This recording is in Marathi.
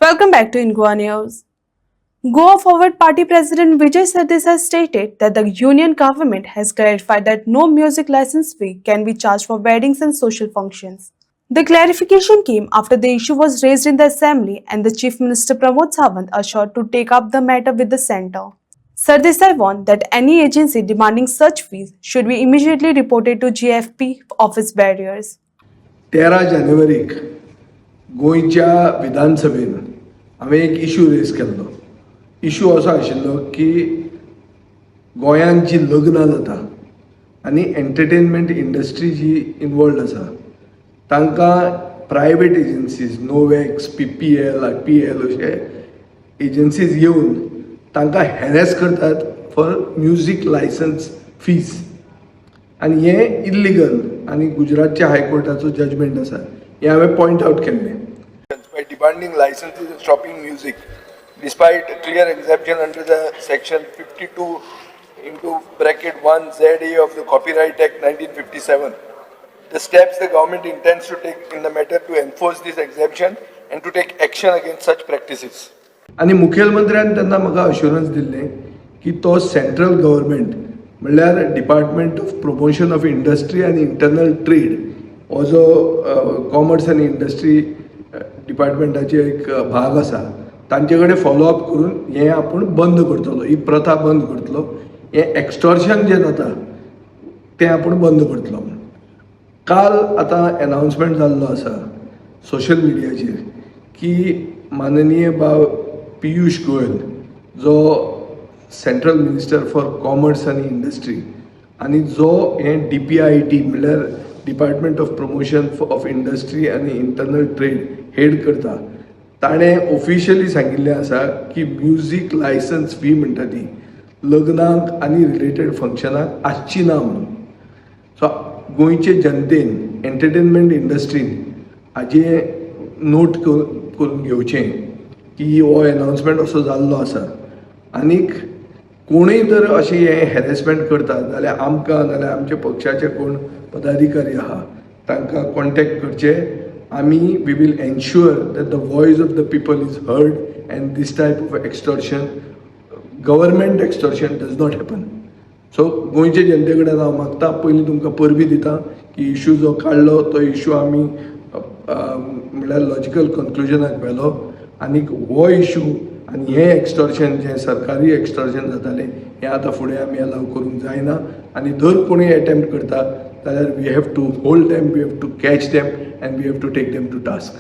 Welcome back to Ingua News. Goa Forward Party President Vijay Sardesai stated that the union government has clarified that no music license fee can be charged for weddings and social functions. The clarification came after the issue was raised in the assembly and the Chief Minister Pramod Sawant assured to take up the matter with the centre. Sardesai warned that any agency demanding such fees should be immediately reported to GFP office barriers. 13 जानेवारीक गोंयच्या विधानसभेन हांवें एक इशू रेज केल्लो. इशू असो आशिल्लो की गोंयांत जी लग्नां जाता आनी एंटरटेनमेंट इंडस्ट्री जी इनवॉल्ड आसा तांकां प्रायवेट एजन्सीज नोवॅक्स PPL IPL अशे एजन्सीज येवन तांकां हॅरेस करतात फॉर म्युजीक लायसन्स फीज आनी हें इल्लिगल आनी गुजरातच्या हायकोर्टाचो जजमेंट आसा हें हांवें पॉयंट आउट केल्लें. By demanding licenses and stopping music, despite a clear exemption under the section 52 into bracket 1ZA of the Copyright Act 1957, the steps the government intends to take in the matter to enforce this exemption and to take action against such practices. आनी मुखेलमंत्र्यान तेन्ना म्हाका अश्युरन्स दिल्लें की तो सेंट्रल गव्हर्मेंट म्हणल्यार department of promotion of industry आनी इंटरनल ट्रेड हो जो कॉमर्स आनी इंडस्ट्री डिपार्टमेंटाचे एक भाग आसा तांचे कडेन फॉलोअप करून हें आपूण बंद करतलो, ही प्रथा बंद करतलो, हें एक्स्टॉर्शन जें जाता तें आपूण बंद करतलो. काल आतां अनाउन्समेंट जाल्लो आसा सोशल मिडियाचेर की माननीय भाव पियुश गोयल जो सेंट्रल मिनिस्टर फॉर कॉमर्स आनी इंडस्ट्री आनी जो हें DPIIT म्हणल्यार department of promotion of industry आनी इंटरनल ट्रेड हेड करता ताणें ऑफिशियली सांगिल्लें आसा की म्युजीक लायसन्स फी म्हणटा ती लग्नाक आनी रिलेटेड फंक्शनाक आसची ना म्हणून. सो गोंयचे जनतेन एंटरटेनमेंट इंडस्ट्रीन हाजें नोट करून घेवचें की हो अनाउन्समेंट असो जाल्लो आसा आनीक कोणूय जर अशी हें हॅरेसमेंट करता जाल्यार आमकां नाल्यार आमच्या पक्षाचे कोण पदाधिकारी आहा तांकां कॉन्टॅक्ट करचे. आमी we will ensure that the voice of the people is heard and this type of extortion government extortion does not happen. So गोंयचे जनते कडेन हांव मागता पयलीं तुमकां परबी दिता की इशू जो काडलो तो इशू आमी म्हणल्यार लॉजिकल कन्क्लुजनाक व्हेलो आनीक हो इशू आनी हें एक्स्टॉर्शन जें सरकारी एक्स्टॉर्शन जातालें हें आतां फुडें आमी अलाव करूंक जायना आनी जर कोणूय एटेम्प्ट करता जाल्यार we have to hold them, we have to catch them and we have to take them to task.